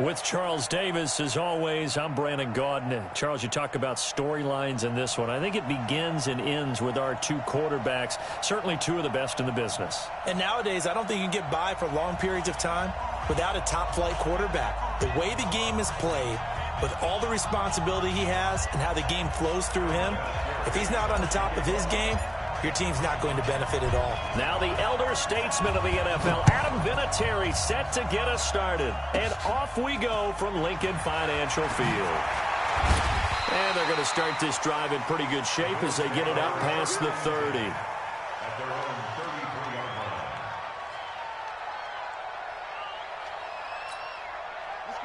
With Charles Davis, as always, I'm Brandon Gaudin. Charles, you talk about storylines in this one. I think it begins and ends with our two quarterbacks, certainly two of the best in the business. And nowadays, I don't think you can get by for long periods of time without a top-flight quarterback. The way the game is played, with all the responsibility he has and how the game flows through him, if he's not on the top of his game, your team's not going to benefit at all. Now the elder statesman of the NFL, Adam Vinatieri, set to get us started. And off we go from Lincoln Financial Field. And they're going to start this drive in pretty good shape as they get it up past the 30.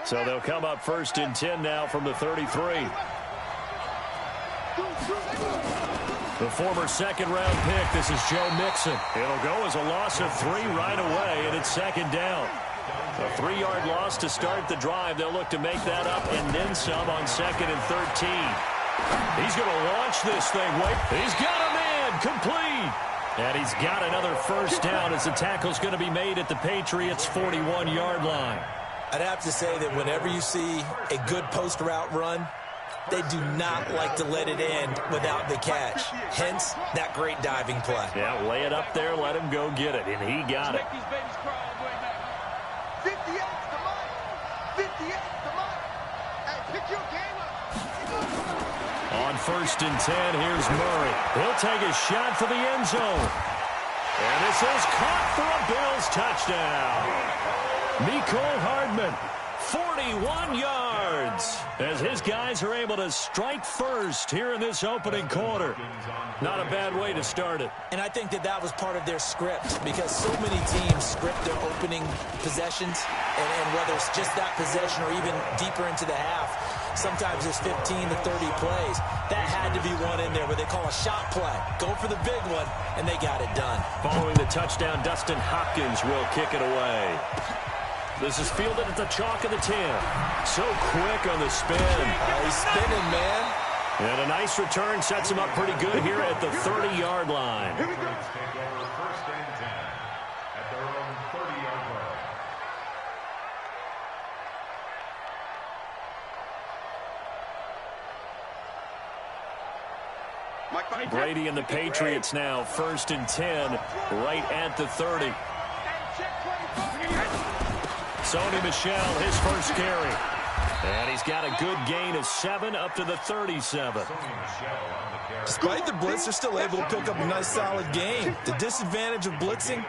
So they'll come up 1st and 10 now from the 33. The former second-round pick, this is Joe Mixon. It'll go as a loss of 3 right away, and it's 2nd down. A 3-yard loss to start the drive. They'll look to make that up and then some on 2nd and 13. He's going to launch this thing. Wait, he's got a man, complete. And he's got another 1st down as the tackle's going to be made at the Patriots' 41-yard line. I'd have to say that whenever you see a good post-route run, they do not like to let it end without the catch. Hence, that great diving play. Yeah, lay it up there, let him go get it, and he got it. On 1st and 10, here's Murray. He'll take a shot for the end zone. And this is caught for a Bills touchdown. Mecole Hardman, 41 yards, as his guys are able to strike first here in this opening quarter. Not a bad way to start it. And I think that was part of their script, because so many teams script their opening possessions, and whether it's just that possession or even deeper into the half, sometimes there's 15 to 30 plays. That had to be one in there where they call a shot play. Go for the big one, and they got it done. Following the touchdown, Dustin Hopkins will kick it away. This is fielded at the chalk of the 10. So quick on the spin. He's spinning, man. And a nice return sets him up pretty good here at the 30-yard line. Here we go. Take over 1st and 10 at their own 30-yard line. Brady and the Patriots now 1st and 10 right at the 30. Sony Michel, his first carry. And he's got a good gain of 7 up to the 37. Despite the blitz, they're still able to pick up a nice solid gain. The disadvantage of blitzing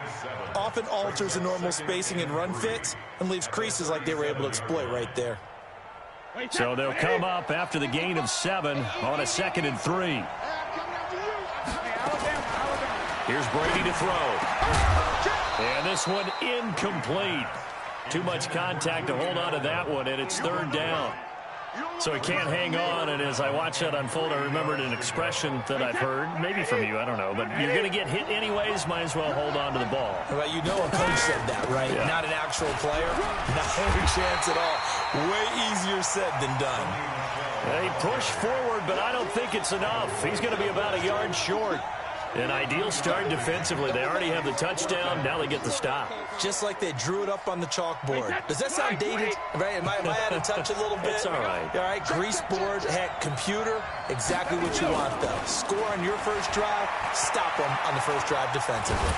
often alters the normal spacing and run fits and leaves creases like they were able to exploit right there. So they'll come up after the gain of 7 on a 2nd and 3. Here's Brady to throw. And this one incomplete. Too much contact to hold on to that one, and it's 3rd down. So he can't hang on, and as I watch that unfold, I remembered an expression that I've heard, maybe from you, I don't know, but you're going to get hit anyways, might as well hold on to the ball. Well, you know a coach said that, right? Yeah. Not an actual player. Not any chance at all. Way easier said than done. They push forward, but I don't think it's enough. He's going to be about a yard short. An ideal start defensively. They already have the touchdown. Now they get the stop. Just like they drew it up on the chalkboard. Does that sound dated? Right? Am I out of touch a little bit? It's all right. All right, grease board, heck, computer, exactly what you want, though. Score on your first drive, stop them on the first drive defensively.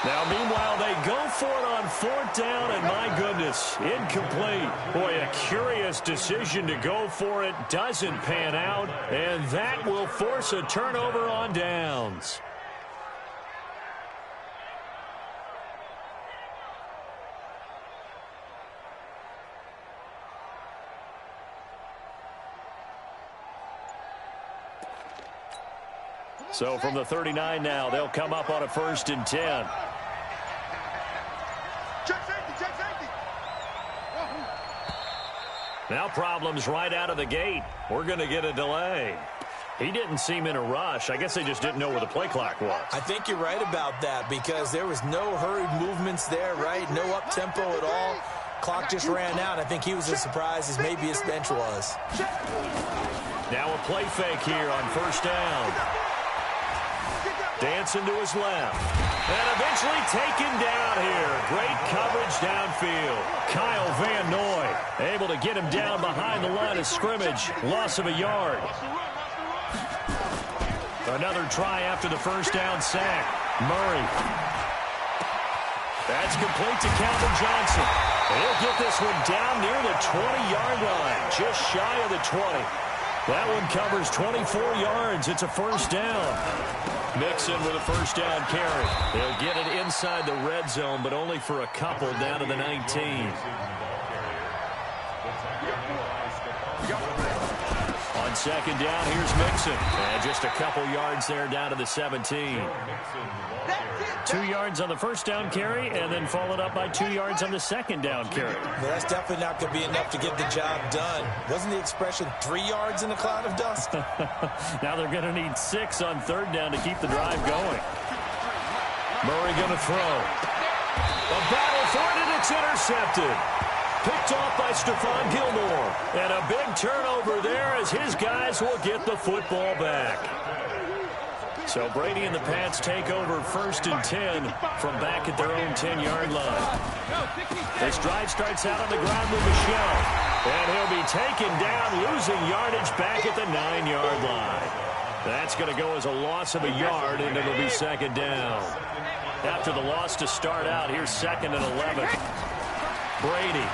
Now, meanwhile, they go for it on 4th down, and my goodness, incomplete. Boy, a curious decision to go for it. Doesn't pan out, and that will force a turnover on downs. So from the 39 now, they'll come up on a 1st and 10. Now problems right out of the gate. We're going to get a delay. He didn't seem in a rush. I guess they just didn't know where the play clock was. I think you're right about that because there was no hurried movements there, right? No up-tempo at all. Clock just ran out. I think he was as surprised as maybe his bench was. Now a play fake here on 1st down. Dancing to his left. And eventually taken down here. great coverage downfield. Kyle Van Noy able to get him down behind the line of scrimmage. Loss of a yard. Another try after the first down sack. Murray. That's complete to Calvin Johnson. He'll get this one down near the 20-yard line, just shy of the 20. That one covers 24 yards. It's a first down. Mixon with a first down carry. He'll get it inside the red zone, but only for a couple down to the 19. On second down, here's Mixon. And just a couple yards there down to the 17. 2 yards on the first down carry, and then followed up by 2 yards on the second down carry. Well, that's definitely not going to be enough to get the job done. Wasn't the expression 3 yards in a cloud of dust? Now they're going to need 6 on third down to keep the drive going. Murray going to throw. A battle for it, and it's intercepted. Picked off by Stephon Gilmore. And a big turnover there as his guys will get the football back. So Brady and the Pats take over 1st and 10 from back at their own 10-yard line. This drive starts out on the ground with Michel. And he'll be taken down, losing yardage back at the 9-yard line. That's going to go as a loss of a yard, and it'll be second down. After the loss to start out, here's 2nd and 11. Brady.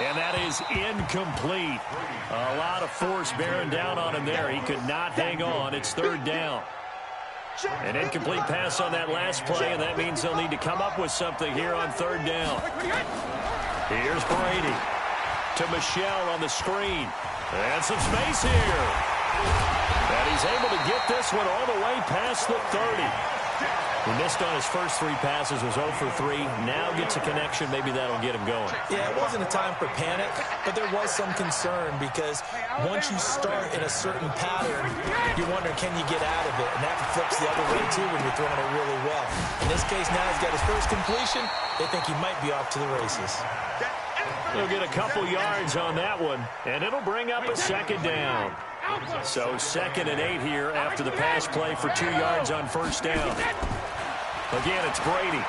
And that is incomplete. A lot of force bearing down on him there. He could not hang on. It's 3rd down. An incomplete pass on that last play, and that means they'll need to come up with something here on 3rd down. Here's Brady to Michel on the screen. And some space here. And he's able to get this one all the way past the 30. He missed on his first 3 passes, was 0 for 3. Now gets a connection. Maybe that'll get him going. Yeah, it wasn't a time for panic, but there was some concern because once you start in a certain pattern, you're wondering, can you get out of it? And that flips the other way, too, when you're throwing it really well. In this case, now he's got his first completion. They think he might be off to the races. He'll get a couple yards on that one, and it'll bring up a 2nd down. So 2nd and 8 here after the pass play for 2 yards on 1st down. Again, it's Brady.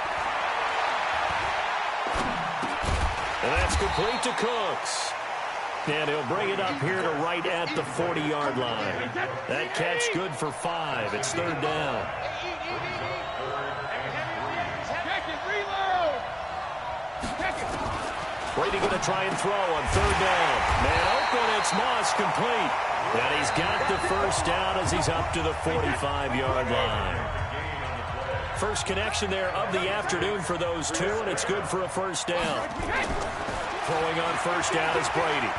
And that's complete to Cooks. And he'll bring it up here to right at the 40-yard line. That catch good for 5. It's 3rd down. Brady going to try and throw on 3rd down. Man open, it's Moss complete. And he's got the first down as he's up to the 45-yard line. First connection there of the afternoon for those two, and it's good for a first down. Throwing on first down is Brady.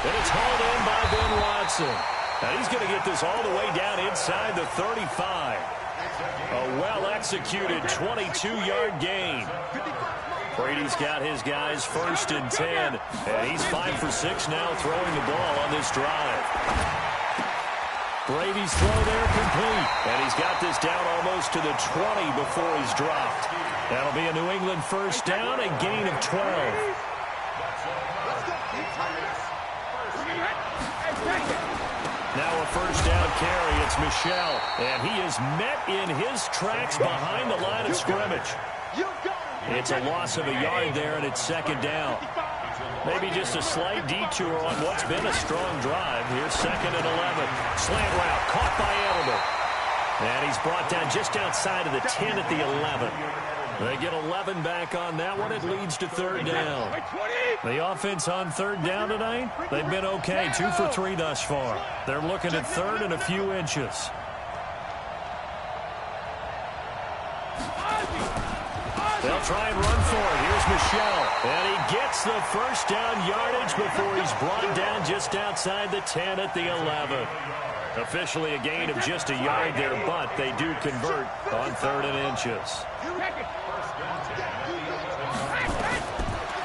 And it's hauled in by Ben Watson. Now he's going to get this all the way down inside the 35. A well-executed 22-yard gain. Brady's got his guys 1st and 10, and he's 5 for 6 now throwing the ball on this drive. Brady's throw there complete, and he's got this down almost to the 20 before he's dropped. That'll be a New England first down, a gain of 12. Now a first down carry, it's Michel, and he is met in his tracks behind the line of scrimmage. It's a loss of a yard there, and it's 2nd down. Maybe just a slight detour on what's been a strong drive. Here's 2nd and 11. Slant route caught by Edelman. And he's brought down just outside of the 10 at the 11. They get 11 back on that one. It leads to 3rd down. The offense on 3rd down tonight, they've been okay. 2 for 3 thus far. They're looking at 3rd and a few inches. They'll try and run for it. Here's Michel. And he gets the first down yardage before he's brought down just outside the 10 at the 11. Officially a gain of just a yard there, but they do convert on 3rd and inches.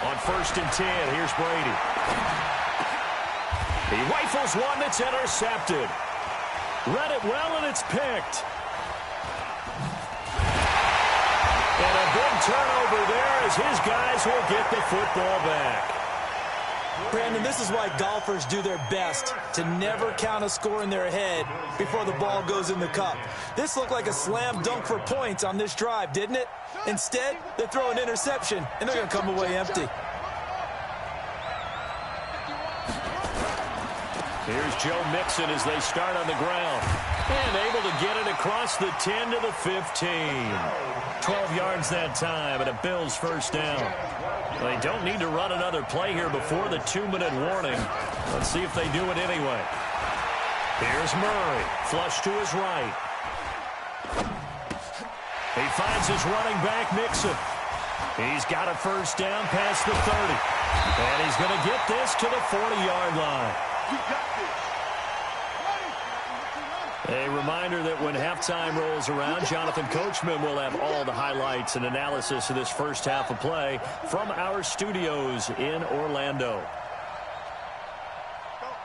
On 1st and 10, here's Brady. He rifles one that's intercepted. Read it well, and it's picked. And a big turnover there as his guys will get the football back. Brandon, this is why golfers do their best to never count a score in their head before the ball goes in the cup. This looked like a slam dunk for points on this drive, didn't it? Instead, they throw an interception, and they're going to come away empty. Here's Joe Mixon as they start on the ground. And able to get it across the 10 to the 15. 12 yards that time, and a Bills first down. They don't need to run another play here before the 2-minute warning. Let's see if they do it anyway. Here's Murray, flush to his right. He finds his running back, Mixon. He's got a first down past the 30. And he's going to get this to the 40-yard line. A reminder that when halftime rolls around, Jonathan Coachman will have all the highlights and analysis of this first half of play from our studios in Orlando.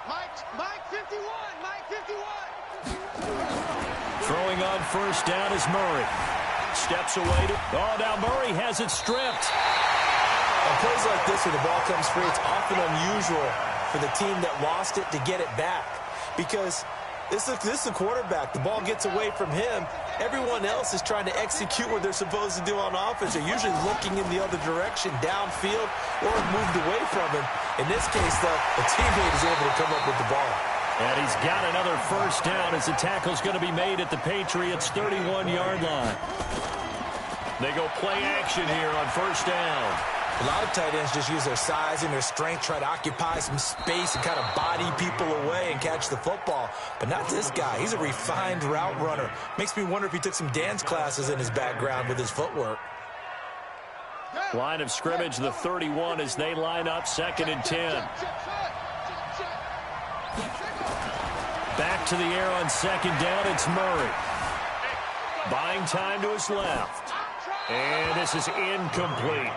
Mike 51, Mike 51. Throwing on first down is Murray. Steps away to... Oh, now Murray has it stripped. On plays like this where the ball comes free, it's often unusual for the team that lost it to get it back. Because this is a quarterback. The ball gets away from him. Everyone else is trying to execute what they're supposed to do on offense. They're usually looking in the other direction, downfield, or moved away from him. In this case, though, a teammate is able to come up with the ball. And he's got another first down as the tackle's going to be made at the Patriots' 31-yard line. They go play action here on first down. A lot of tight ends just use their size and their strength, try to occupy some space and kind of body people away and catch the football. But not this guy. He's a refined route runner. Makes me wonder if he took some dance classes in his background with his footwork. Line of scrimmage, the 31 as they line up, 2nd and 10. Back to the air on 2nd down, it's Murray. Buying time to his left. And this is incomplete.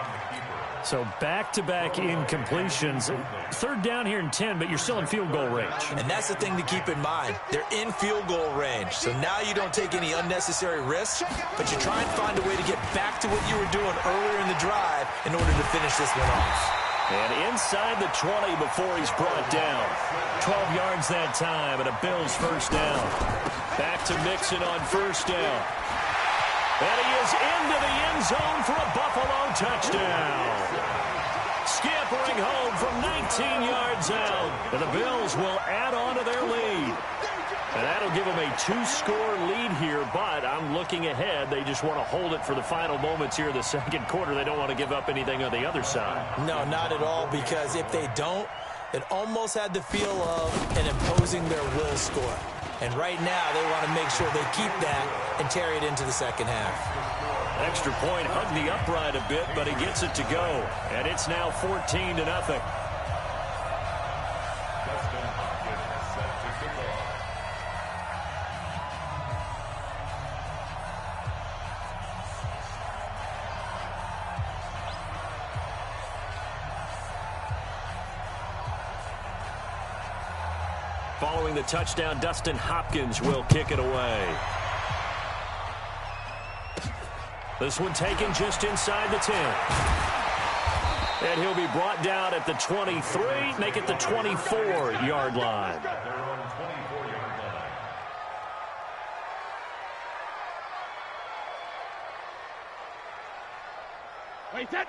So back-to-back incompletions. 3rd down here and 10, but you're still in field goal range. And that's the thing to keep in mind. They're in field goal range. So now you don't take any unnecessary risks, but you try and find a way to get back to what you were doing earlier in the drive in order to finish this one off. And inside the 20 before he's brought down. 12 yards that time, and a Bills first down. Back to Mixon on first down. And he is into the end zone for a Buffalo touchdown. Scampering home from 19 yards out. And the Bills will add on to their lead. And that'll give them a 2-score lead here, but I'm looking ahead. They just want to hold it for the final moments here in the second quarter. They don't want to give up anything on the other side. No, not at all, because if they don't, it almost had the feel of an imposing their will score. And right now, they want to make sure they keep that and carry it into the second half. Extra point, hugged the upright a bit, but he gets it to go. And it's now 14-0. Following the touchdown, Dustin Hopkins will kick it away. This one taken just inside the 10. And he'll be brought down at the 23, make it the 24-yard line.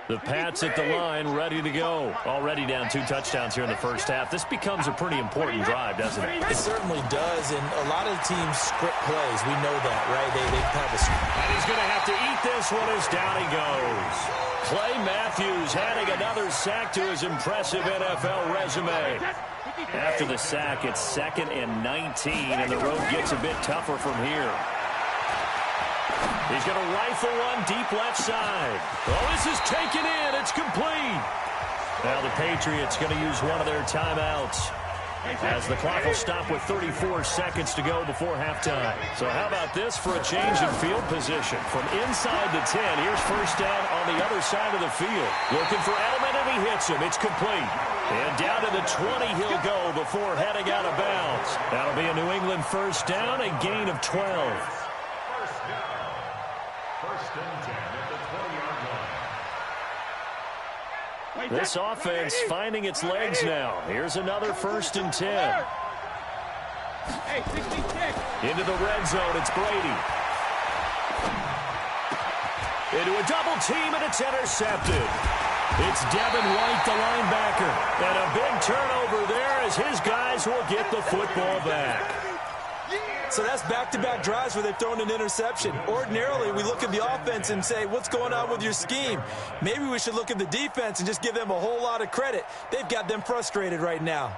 The Pats at the line, ready to go. Already down 2 touchdowns here in the first half. This becomes a pretty important drive, doesn't it? It certainly does, and a lot of teams script plays. We know that, right? They have a script. And he's going to have to eat this one as down he goes. Clay Matthews adding another sack to his impressive NFL resume. After the sack, it's 2nd and 19, and the road gets a bit tougher from here. He's going to rifle one deep left side. Oh, this is taken in. It's complete. Now the Patriots going to use one of their timeouts as the clock will stop with 34 seconds to go before halftime. So how about this for a change in field position? From inside the 10, here's first down on the other side of the field. Looking for Edelman, and he hits him. It's complete. And down to the 20 he'll go before heading out of bounds. That'll be a New England first down, a gain of 12. First and 10 at the 20-yard line. This offense finding its legs now. Here's another 1st and 10. Into the red zone, it's Brady. Into a double team, and it's intercepted. It's Devin White, the linebacker. And a big turnover there as his guys will get the football back. So that's back-to-back drives where they've thrown an interception. Ordinarily, we look at the offense and say, what's going on with your scheme? Maybe we should look at the defense and just give them a whole lot of credit. They've got them frustrated right now.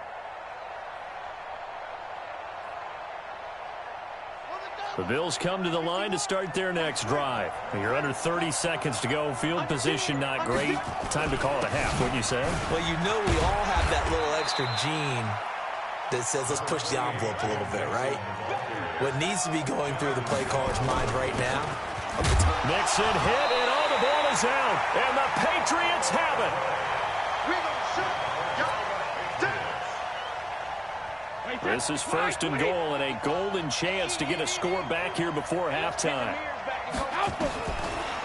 The Bills come to the line to start their next drive. You're under 30 seconds to go. Field position not great. Time to call it a half, wouldn't you say? Well, you know we all have that little extra gene that says let's push the envelope a little bit, right? What needs to be going through the play caller's mind right now. Mixon hit, and all the ball is out. And the Patriots have it. This is 1st and goal and a golden chance to get a score back here before halftime.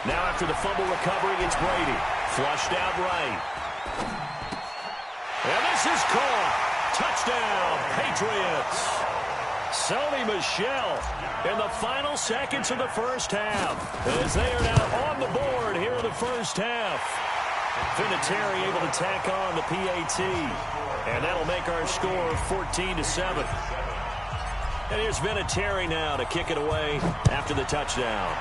Now after the fumble recovery, it's Brady. Flushed out right. And this is caught. Touchdown, Patriots. Sony Michel in the final seconds of the first half as they are now on the board here in the first half. Vinatieri able to tack on the PAT, and that'll make our score 14-7. And here's Vinatieri now to kick it away after the touchdown.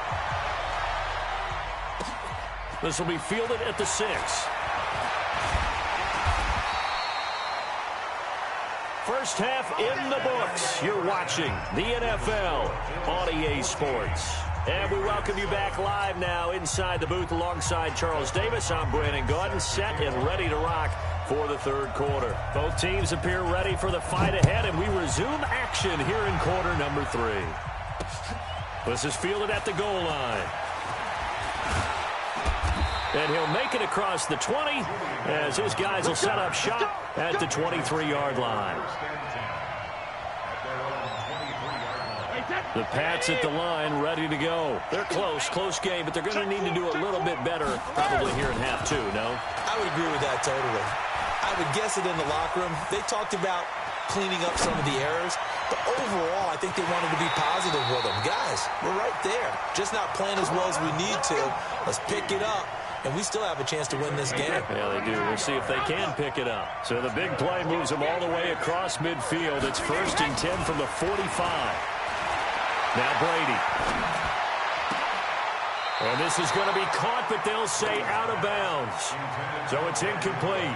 This will be fielded at the 6. First half in the books. You're watching the NFL on EA Sports. And we welcome you back live now inside the booth alongside Charles Davis. I'm Brandon Gaudin, set and ready to rock for the third quarter. Both teams appear ready for the fight ahead, and we resume action here in quarter number 3. This is fielded at the goal line. And he'll make it across the 20 as his guys will set up shop at the 23-yard line. The Pats at the line, ready to go. They're close game, but they're going to need to do a little bit better probably here in half 2, no? I would agree with that totally. I would guess it in the locker room. They talked about cleaning up some of the errors, but overall, I think they wanted to be positive with them. Guys, we're right there. Just not playing as well as we need to. Let's pick it up. And we still have a chance to win this game. Yeah, they do. We'll see if they can pick it up. So the big play moves them all the way across midfield. It's 1st and 10 from the 45. Now Brady. And this is going to be caught, but they'll say out of bounds. So it's incomplete.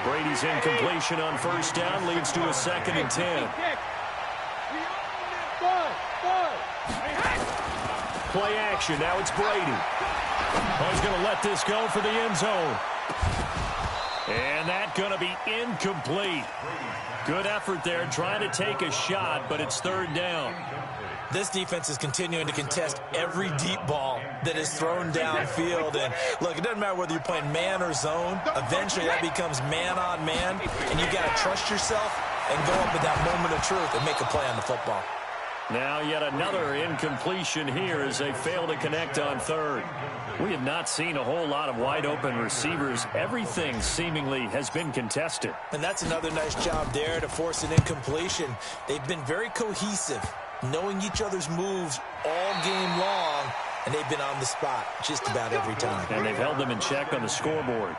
Brady's incompletion on 1st down leads to a 2nd and 10. Play action. Now it's Brady. Oh, he's going to let this go for the end zone. And that's going to be incomplete. Good effort there trying to take a shot, but it's 3rd down. This defense is continuing to contest every deep ball that is thrown downfield. And, look, it doesn't matter whether you're playing man or zone. Eventually, that becomes man on man. And you've got to trust yourself and go up at that moment of truth and make a play on the football. Now yet another incompletion here as they fail to connect on 3rd. We have not seen a whole lot of wide-open receivers. Everything seemingly has been contested. And that's another nice job there to force an incompletion. They've been very cohesive, knowing each other's moves all game long, and they've been on the spot just about every time. And they've held them in check on the scoreboard.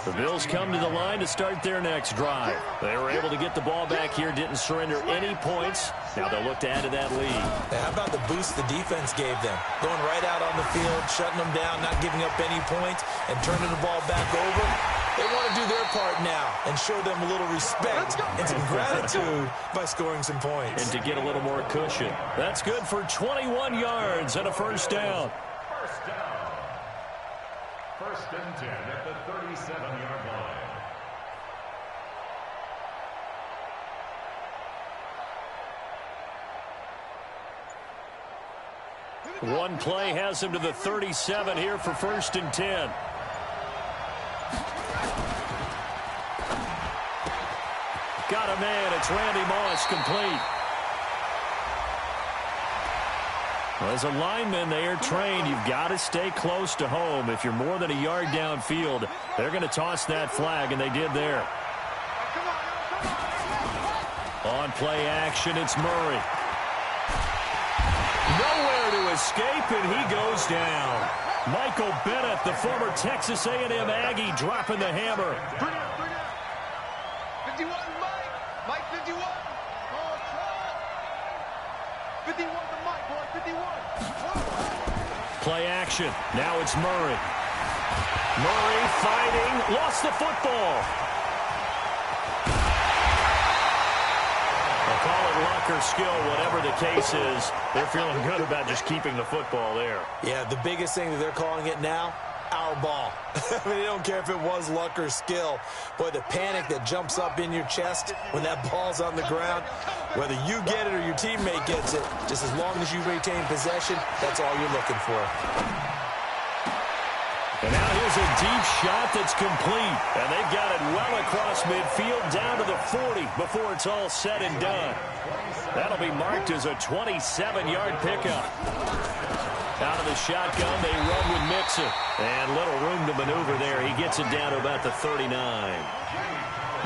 The Bills come to the line to start their next drive. They were able to get the ball back here, didn't surrender any points. Now they'll look to add to that lead. How about the boost the defense gave them? Going right out on the field, shutting them down, not giving up any points, and turning the ball back over. They want to do their part now and show them a little respect and some gratitude by scoring some points. And to get a little more cushion. That's good for 21 yards and a 1st down. 1st and 10 at the 37-yard line. One play has him to the 37 here for 1st and 10. Got a man. It's Randy Moss complete. As a lineman, they are trained. You've got to stay close to home. If you're more than a yard downfield, they're going to toss that flag, and they did there. On play action, it's Murray. Nowhere to escape, and he goes down. Michael Bennett, the former Texas A&M Aggie, dropping the hammer. 51, Mike. Mike, 51. 51 to Mike, boy, 51. Play action. Now it's Murray. Murray fighting. Lost the football. They'll call it luck or skill, whatever the case is. They're feeling good about just keeping the football there. Yeah, the biggest thing that they're calling it now, our ball. I mean, they don't care if it was luck or skill. Boy, the panic that jumps up in your chest when that ball's on the ground, whether you get it or your teammate gets it, just as long as you retain possession, that's all you're looking for. And now here's a deep shot that's complete. And they've got it well across midfield down to the 40 before it's all said and done. That'll be marked as a 27-yard pickup. Out of the shotgun, they run with Mixon. And little room to maneuver there. He gets it down to about the 39.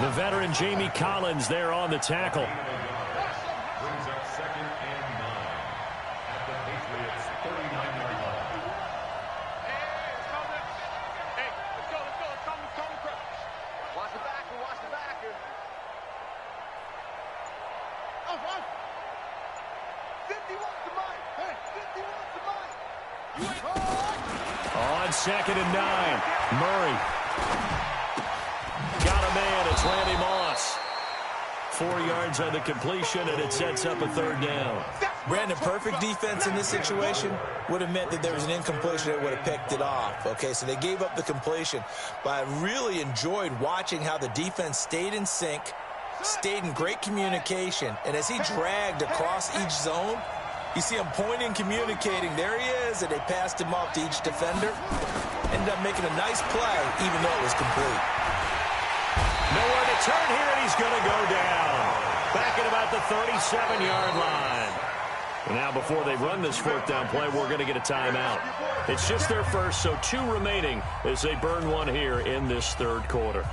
The veteran Jamie Collins there on the tackle. Brings up 2nd and 9 at the Patriots' 39-yard line. Hey, let's go. Watch the backer, watch the backer. 51 to Mike. Hey, 51 to Mike. On 2nd and 9, Murray. Got a man, it's Randy Moss. 4 yards on the completion, and it sets up a 3rd down. Brandon, perfect defense in this situation would have meant that there was an incompletion that would have picked it off. Okay, so they gave up the completion. But I really enjoyed watching how the defense stayed in sync, stayed in great communication, and as he dragged across each zone, you see him pointing, communicating. There he is, and they passed him off to each defender. Ended up making a nice play, even though it was complete. Nowhere to turn here, and he's going to go down. Back at about the 37-yard line. And now before they run this 4th down play, we're going to get a timeout. It's just their first, so 2 remaining as they burn one here in this 3rd quarter.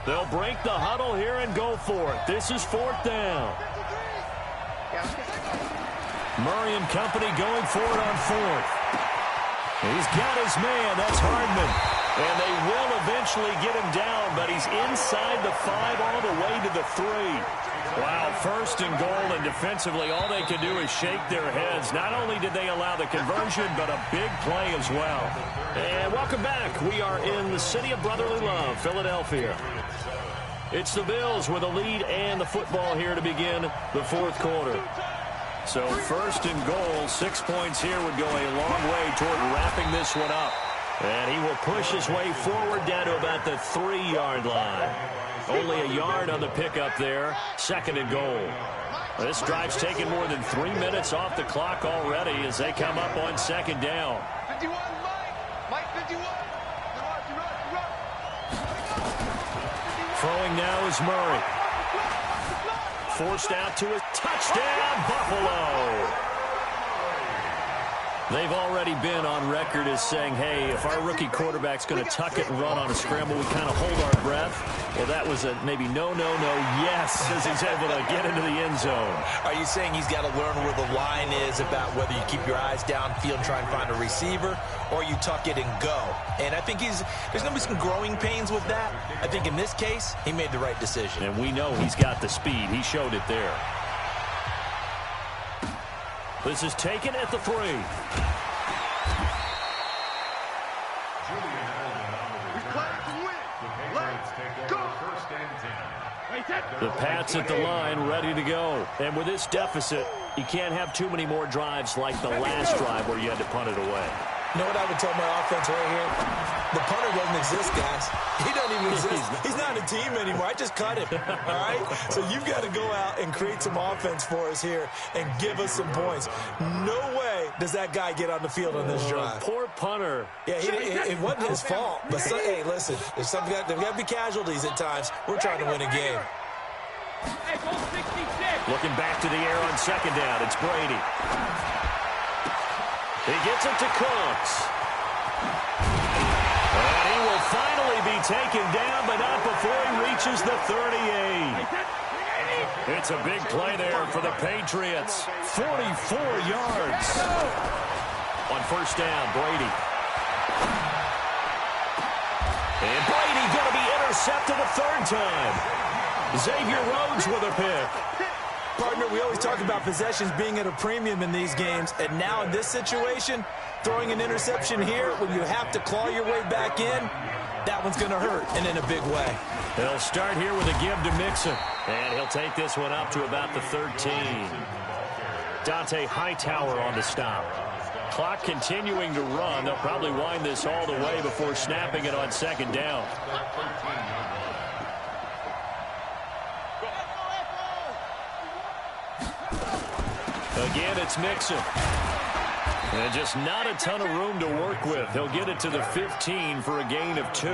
They'll break the huddle here and go for it. This is 4th down. Murray and company going for it on 4th. He's got his man. That's Hardman. And they will eventually get him down, but he's inside the 5 all the way to the 3. Wow, 1st and goal, and defensively all they can do is shake their heads. Not only did they allow the conversion, but a big play as well. And welcome back. We are in the city of brotherly love, Philadelphia. It's the Bills with a lead and the football here to begin the 4th quarter. So 1st and goal, 6 points here would go a long way toward wrapping this one up. And he will push his way forward down to about the 3-yard line. Only a yard on the pickup there. 2nd and goal. This drive's taken more than 3 minutes off the clock already as they come up on 2nd down. 51, Mike. Mike, 51. Throwing now is Murray. Forced out to a touchdown, Buffalo. They've already been on record as saying, hey, if our rookie quarterback's going to tuck it and run on a scramble, we kind of hold our breath. Well, that was a maybe no, yes, as he's able to get into the end zone. Are you saying he's got to learn where the line is about whether you keep your eyes downfield and try and find a receiver, or you tuck it and go? And I think there's going to be some growing pains with that. I think in this case, he made the right decision. And we know he's got the speed. He showed it there. This is taken at the 3. The Pats at the line, ready to go. And with this deficit, you can't have too many more drives like the last drive where you had to punt it away. You know what I would tell my offense right here? The punter doesn't exist, guys. He doesn't even exist. He's not a team anymore. I just cut him, all right? So you've got to go out and create some offense for us here and give us some points. No way does that guy get on the field on this drive. Poor punter. Yeah, it wasn't his fault. But, hey, listen, there's got to be casualties at times. We're trying to win a game. Looking back to the air on second down. It's Brady. He gets it to Cooks. And he will finally be taken down, but not before he reaches the 38. It's a big play there for the Patriots. 44 yards. On first down, Brady. And Brady going to be intercepted a third time. Xavier Rhodes with a pick. Partner, we always talk about possessions being at a premium in these games, and now in this situation, throwing an interception here when you have to claw your way back in, that one's going to hurt, and in a big way. They'll start here with a give to Mixon, and he'll take this one up to about the 13. Dante Hightower on the stop. Clock continuing to run. They'll probably wind this all the way before snapping it on second down. Again, it's Mixon. And just not a ton of room to work with. He'll get it to the 15 for a gain of 2.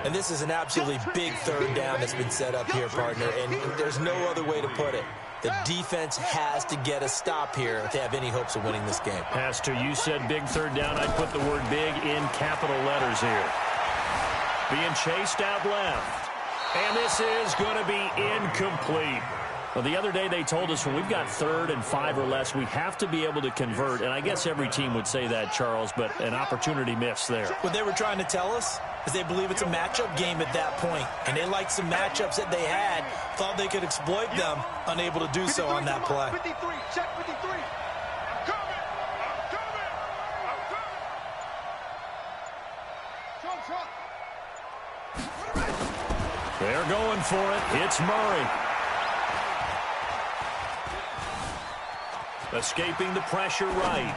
And this is an absolutely big third down that's been set up here, partner, and there's no other way to put it. The defense has to get a stop here if they have any hopes of winning this game. Pastor, you said big third down. I'd put the word big in capital letters here. Being chased out left. And this is going to be incomplete. Well, the other day they told us when we've got 3rd and 5 or less, we have to be able to convert. And I guess every team would say that, Charles, but an opportunity missed there. What they were trying to tell us is they believe it's a matchup game at that point. And they liked some matchups that they had, thought they could exploit them, unable to do so on that play. 53, check 53. I'm coming. They're going for it. It's Murray. Escaping the pressure right.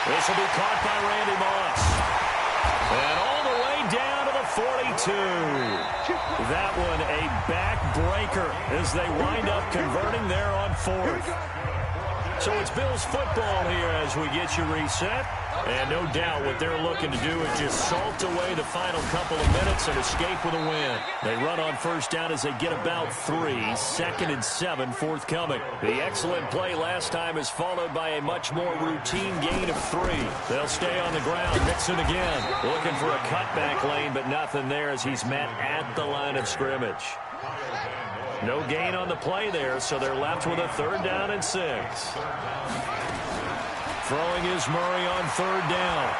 This will be caught by Randy Moss. And all the way down to the 42. That one a backbreaker as they wind up converting there on 4th. So it's Bills football here as we get you reset. And no doubt what they're looking to do is just salt away the final couple of minutes and escape with a win. They run on first down as they get about 3. 2nd and 7 forthcoming. The excellent play last time is followed by a much more routine gain of 3. They'll stay on the ground. Mixon again. Looking for a cutback lane, but nothing there as he's met at the line of scrimmage. No gain on the play there, so they're left with a 3rd down and 6. Throwing is Murray on 3rd down.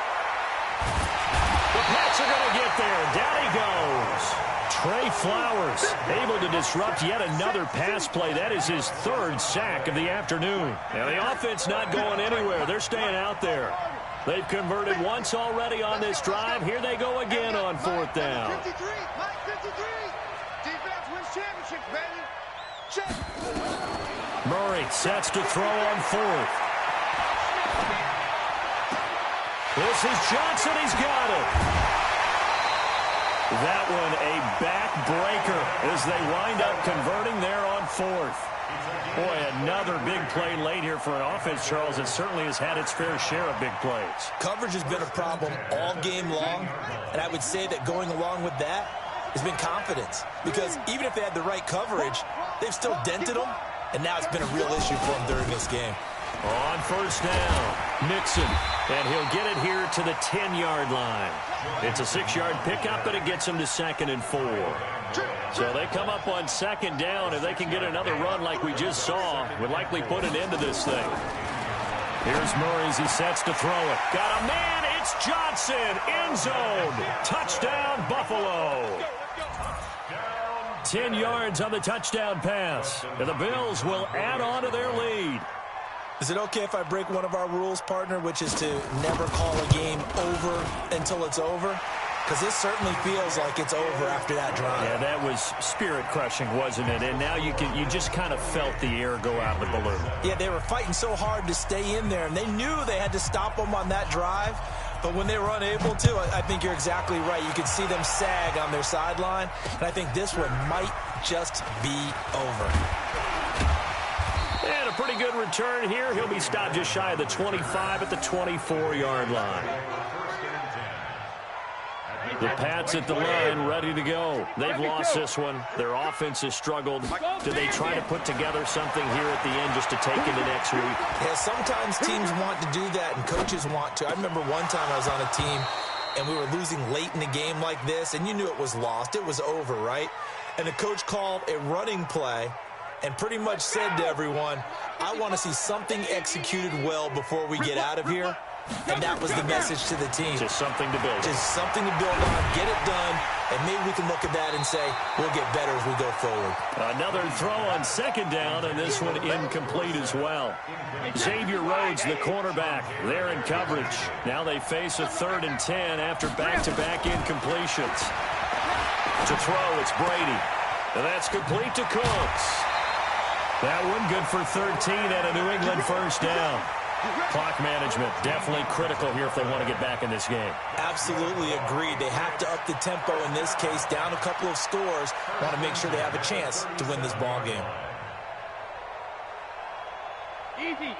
The Pats are going to get there. Down he goes. Trey Flowers able to disrupt yet another pass play. That is his 3rd sack of the afternoon. Now the offense not going anywhere. They're staying out there. They've converted once already on this drive. Here they go again on 4th down. 53, Mike 53. Defense wins championships, baby. Check. Murray sets to throw on 4th. This is Johnson. He's got it. That one a backbreaker as they wind up converting there on 4th. Boy, another big play late here for an offense, Charles, that certainly has had its fair share of big plays. Coverage has been a problem all game long, and I would say that going along with that has been confidence. Because even if they had the right coverage, they've still dented them, and now it's been a real issue for them during this game. On first down, Mixon, and he'll get it here to the 10-yard line. It's a 6-yard pickup, and it gets him to 2nd and 4. So they come up on 2nd down. If they can get another run like we just saw, would likely put an end to this thing. Here's Murray as he sets to throw it. Got a man. It's Johnson. End zone. Touchdown, Buffalo. 10 yards on the touchdown pass. And the Bills will add on to their lead. Is it okay if I break one of our rules, partner, which is to never call a game over until it's over? Because this certainly feels like it's over after that drive. Yeah, that was spirit-crushing, wasn't it? And now you just kind of felt the air go out of the balloon. Yeah, they were fighting so hard to stay in there, and they knew they had to stop them on that drive. But when they were unable to, I think you're exactly right. You could see them sag on their sideline, and I think this one might just be over. And a pretty good return here. He'll be stopped just shy of the 25 at the 24-yard line. The Pats at the line, ready to go. They've lost this one. Their offense has struggled. Do they try to put together something here at the end just to take into next week? Yeah, sometimes teams want to do that and coaches want to. I remember one time I was on a team and we were losing late in the game like this, and you knew it was lost. It was over, right? And the coach called a running play and pretty much said to everyone, I want to see something executed well before we get out of here. And that was the message to the team. Just something to build on. Just something to build on, get it done, and maybe we can look at that and say, we'll get better as we go forward. Another throw on second down, and this one incomplete as well. Xavier Rhodes, the cornerback, there in coverage. Now they face a 3rd and 10 after back-to-back incompletions. To throw, it's Brady. And that's complete to Cooks. That one good for 13 and a New England first down. Clock management definitely critical here if they want to get back in this game. Absolutely agreed. They have to up the tempo in this case, down a couple of scores. Want to make sure they have a chance to win this ball game.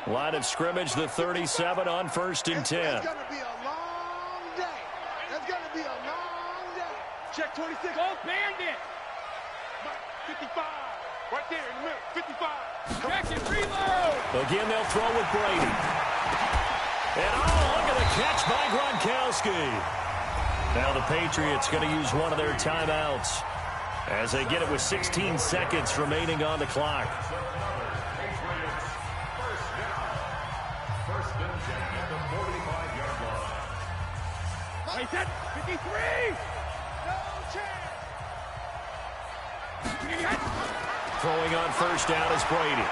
Line of scrimmage, the 37 on 1st and 10. It's going to be a long day. It's going to be a long day. Check 26. Go bandit. 55. Right there in the middle. 55. Check and reload. Again, they'll throw with Brady. And look at the catch by Gronkowski. Now the Patriots going to use one of their timeouts as they get it with 16 seconds remaining on the clock. First and 10 at the 45-yard line. Wait, set. 53. No chance. Throwing on first down is Brady.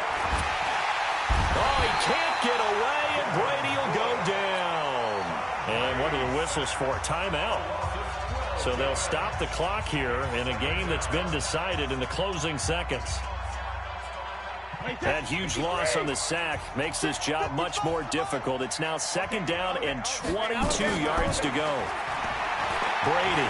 Oh, he can't get away, and Brady will go down. And what are the whistles for? Timeout. So they'll stop the clock here in a game that's been decided in the closing seconds. That huge loss on the sack makes this job much more difficult. It's now 2nd down and 22 yards to go. Brady.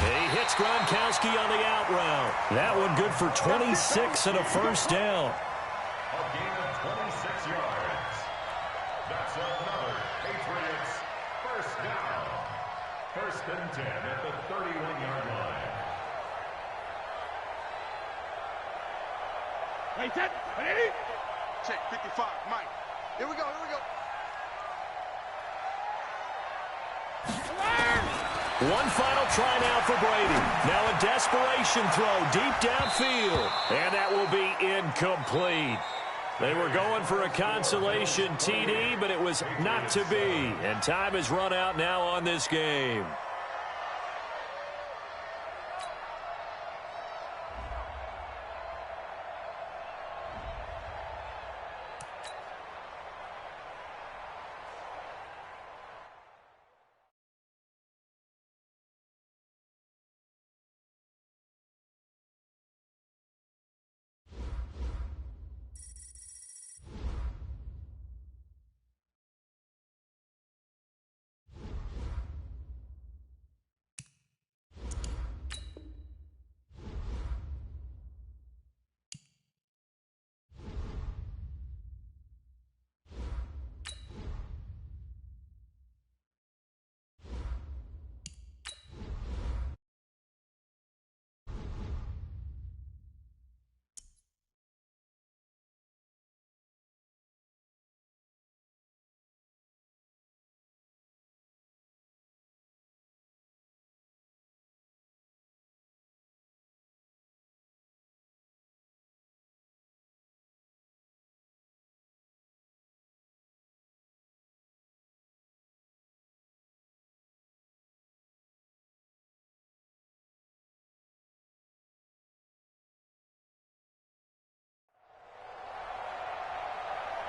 He hits Gronkowski on the out route. That one good for 26 and a first down. A gain of 26 yards. That's another Patriots first down. 1st and 10 at the 31-yard line. Wait, set. Ready? Check 55. Mike. Here we go. Here we go. One final try now for Brady. Now a desperation throw deep downfield. And that will be incomplete. They were going for a consolation TD, but it was not to be. And time has run out now on this game.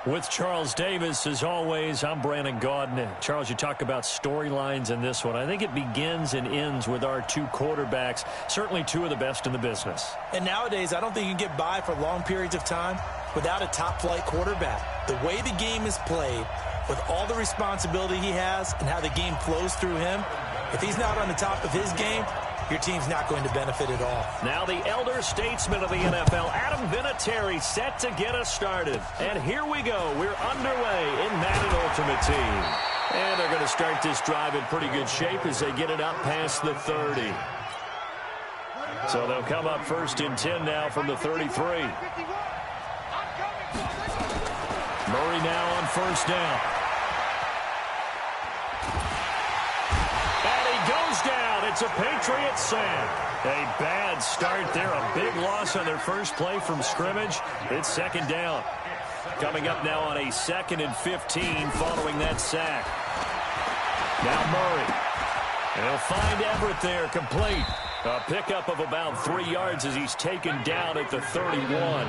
With Charles Davis, as always, I'm Brandon Gaudin. Charles, you talk about storylines in this one. I think it begins and ends with our two quarterbacks, certainly two of the best in the business. And nowadays, I don't think you can get by for long periods of time without a top-flight quarterback. The way the game is played, with all the responsibility he has and how the game flows through him, if he's not on the top of his game, your team's not going to benefit at all. Now the elder statesman of the NFL, Adam Vinatieri, set to get us started. And here we go. We're underway in Madden Ultimate Team. And they're going to start this drive in pretty good shape as they get it up past the 30. So they'll come up 1st and 10 now from the 33. Murray now on 1st down. And he goes down. It's a Patriot sack. A bad start there. A big loss on their first play from scrimmage. It's 2nd down. Coming up now on a 2nd and 15 following that sack. Now Murray. And he'll find Everett there, complete. A pickup of about 3 yards as he's taken down at the 31.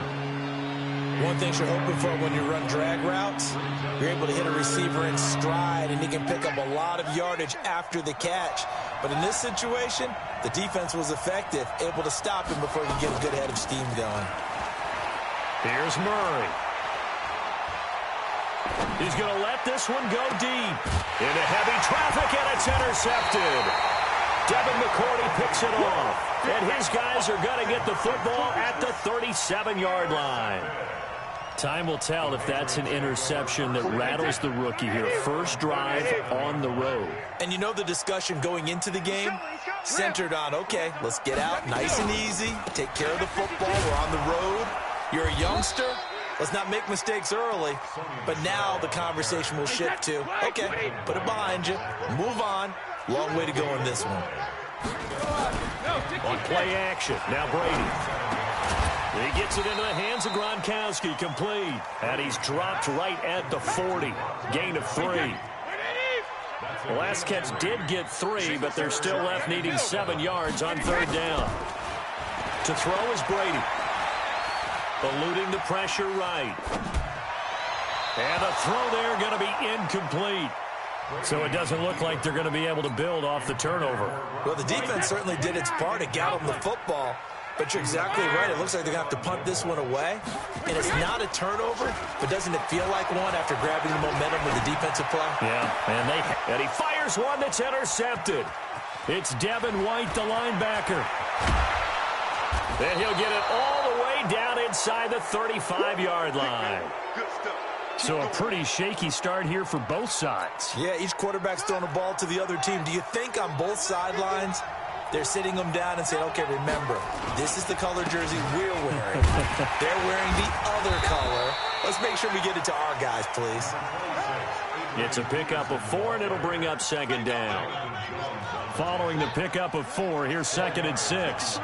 One thing you're hoping for when you run drag routes, you're able to hit a receiver in stride, and he can pick up a lot of yardage after the catch. But in this situation, the defense was effective, able to stop him before he could get a good head of steam going. Here's Murray. He's going to let this one go deep. Into heavy traffic, and it's intercepted. Devin McCourty picks it off. And his guys are going to get the football at the 37-yard line. Time will tell if that's an interception that rattles the rookie here. First drive on the road. And you know the discussion going into the game centered on, okay, let's get out nice and easy, take care of the football, we're on the road. You're a youngster, let's not make mistakes early. But now the conversation will shift to, okay, put it behind you, move on. Long way to go in this one. On play action, now Brady. He gets it into the hands of Gronkowski, complete. And he's dropped right at the 40. Gain of 3. The last catch did get 3, but they're still left needing 7 yards on 3rd down. To throw is Brady. Eluding the pressure right. And a throw there going to be incomplete. So it doesn't look like they're going to be able to build off the turnover. Well, the defense certainly did its part to get them the football. But you're exactly right. It looks like they're going to have to punt this one away. And it's not a turnover, but doesn't it feel like one after grabbing the momentum with the defensive play? Yeah, and he fires one that's intercepted. It's Devin White, the linebacker. And he'll get it all the way down inside the 35-yard line. So a pretty shaky start here for both sides. Yeah, each quarterback's throwing the ball to the other team. Do you think on both sidelines they're sitting them down and saying, okay, remember, this is the color jersey we're wearing. They're wearing the other color. Let's make sure we get it to our guys, please. It's a pickup of 4, and it'll bring up 2nd down. Following the pickup of 4, here's 2nd and 6.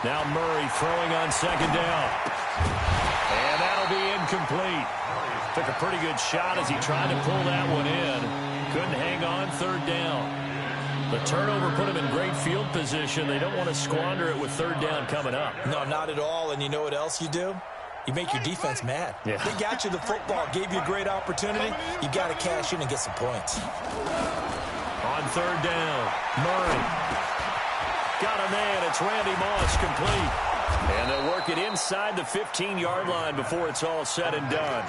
Now Murray throwing on 2nd down. And that'll be incomplete. Took a pretty good shot as he tried to pull that one in. Couldn't hang on 3rd down. The turnover put him in great field position. They don't want to squander it with 3rd down coming up. No, not at all. And you know what else you do? You make your defense mad. Yeah. They got you the football, gave you a great opportunity. You got to cash in and get some points. On 3rd down, Murray. Got a man. It's Randy Moss, complete. And they'll work it inside the 15-yard line before it's all said and done.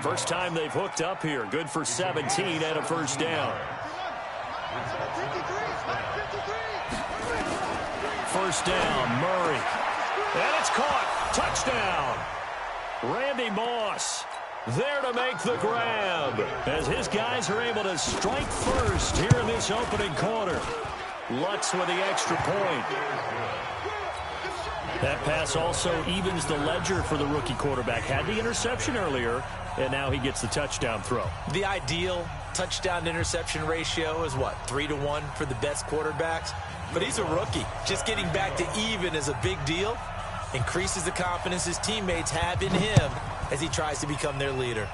First time they've hooked up here. Good for 17 and a 1st down. 1st down, Murray. And it's caught. Touchdown. Randy Moss there to make the grab as his guys are able to strike first here in this opening quarter. Lutz with the extra point. That pass also evens the ledger for the rookie quarterback. Had the interception earlier, and now he gets the touchdown throw. The ideal touchdown-interception ratio is what, 3-to-1 for the best quarterbacks? But he's a rookie. Just getting back to even is a big deal. Increases the confidence his teammates have in him as he tries to become their leader.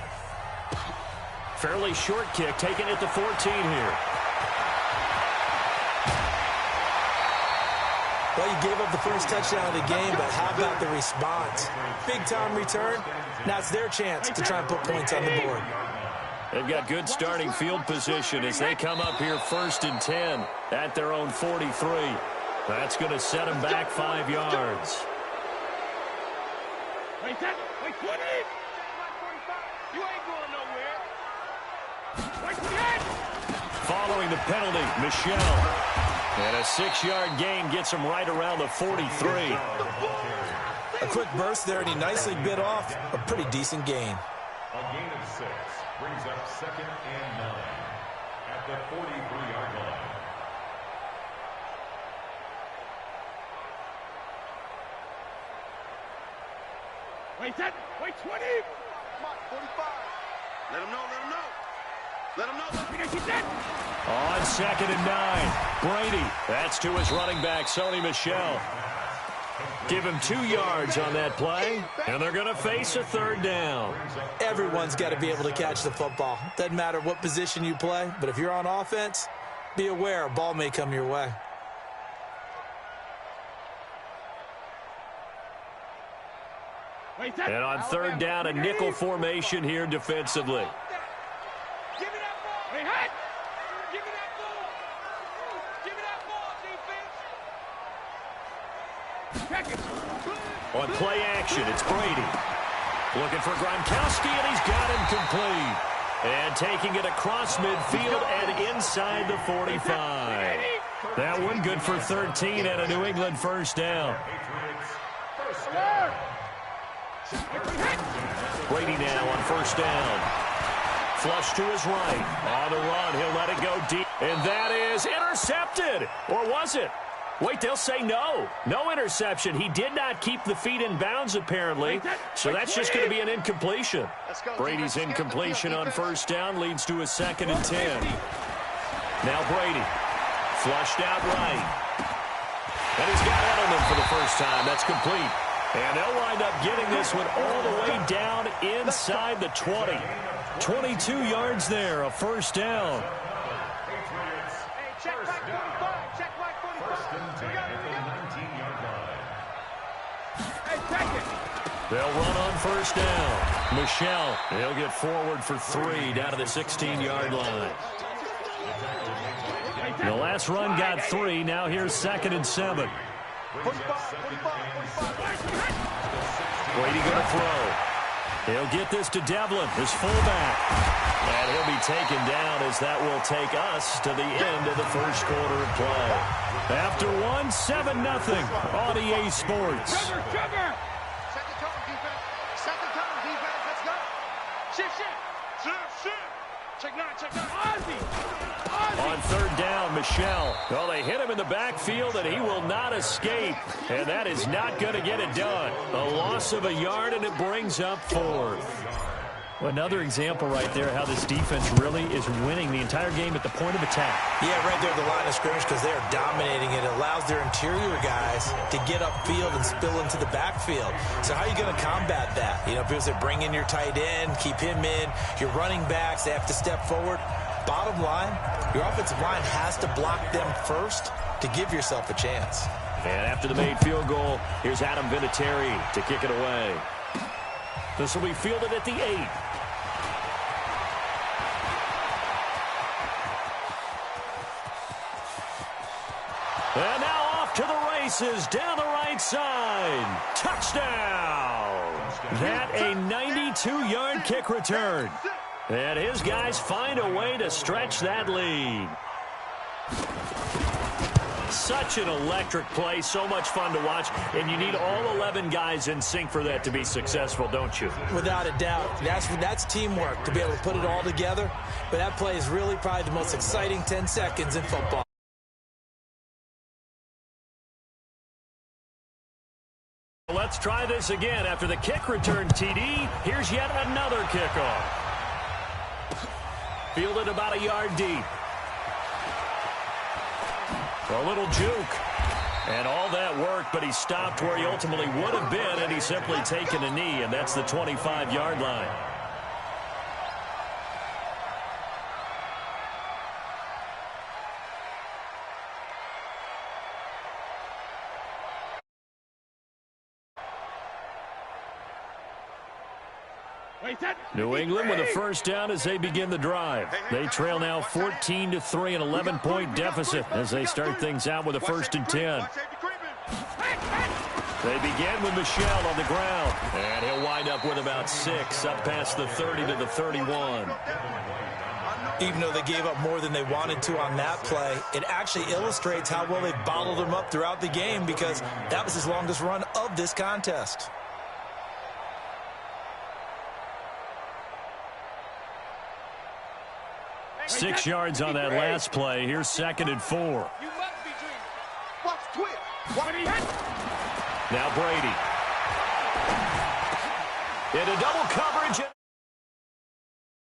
Fairly short kick taken at the 14 here. Well, you gave up the first touchdown of the game, but how about the response? Big-time return. Now it's their chance to try and put points on the board. They've got good starting field position as they come up here 1st and 10 at their own 43. That's going to set them back 5 yards. Wait, 20. You ain't going nowhere. following the penalty. Michelle. And a 6-yard gain gets him right around the 43. A quick burst there, and he nicely bit off a pretty decent gain. A gain of 6 brings up 2nd and 9 at the 43-yard line. Wait, 20. Come on, 45. Let him know. Let him know. On 2nd and 9, Brady. That's to his running back, Sony Michel. Give him 2 yards on that play, and they're going to face a 3rd down. Everyone's got to be able to catch the football. Doesn't matter what position you play, but if you're on offense, be aware a ball may come your way. And on 3rd down, a nickel formation here defensively. Give me that ball. Hey, hut. Give me that ball. Give me that ball, defense. Check it. On play action, it's Brady. Looking for Gronkowski, and he's got him complete. And taking it across midfield and inside the 45. That one good for 13 and a New England 1st down. Brady now on 1st down. Flush to his right. On the run, he'll let it go deep. And that is intercepted. Or was it? Wait, they'll say no. No interception. He did not keep the feet in bounds, apparently. So that's just going to be an incompletion. Brady's incompletion on 1st down leads to a 2nd and 10. Now Brady. Flushed out right. And he's got Edelman for the first time. That's complete. And they'll wind up getting this one all the way down inside the 20. 22 yards there, a 1st down. Hey, check like 45. Check like 45. 1st and 10 at the 19-yard line. Hey, check it. They'll run on 1st down. Michel, he'll get forward for 3 down to the 16-yard line. The last run got 3. Now here's 2nd and 7. 45. Brady going to throw. He'll get this to Devlin, his fullback. And he'll be taken down as that will take us to the end of the 1st quarter of play. After 1, 7-0 on EA Sports. Sugar. Second tone, defense. Let's go. Shift. Check 9. Ozzy. On 3rd down, Michel. Well, they hit him in the backfield, and he will not escape. And that is not going to get it done. A loss of a yard, and it brings up 4th. Well, another example right there how this defense really is winning the entire game at the point of attack. Yeah, right there at the line of scrimmage because they're dominating it. It allows their interior guys to get upfield and spill into the backfield. So how are you going to combat that? You know, people say bring in your tight end, keep him in. Your running backs, they have to step forward. Bottom line, your offensive line has to block them first to give yourself a chance. And after the made field goal, here's Adam Vinatieri to kick it away. This will be fielded at the 8. And now off to the races down the right side. Touchdown! That a 92-yard kick return. And his guys find a way to stretch that lead. Such an electric play, so much fun to watch, and you need all 11 guys in sync for that to be successful, don't you? Without a doubt. That's teamwork to be able to put it all together. But that play is really probably the most exciting 10 seconds in football. Let's try this again. After the kick return TD, here's yet another kickoff. Fielded about a yard deep. A little juke. And all that worked, but he stopped where he ultimately would have been, and he's simply taken a knee, and that's the 25-yard line. New England with a 1st down as they begin the drive. They trail now 14-3, an 11-point deficit as they start things out with a 1st and 10. They begin with Michel on the ground, and he'll wind up with about 6 up past the 30 to the 31. Even though they gave up more than they wanted to on that play, it actually illustrates how well they bottled them up throughout the game because that was his longest run of this contest. Six yards on that last play. Here's 2nd and 4. You must be dreaming. Watch twist. Now Brady. Into double coverage.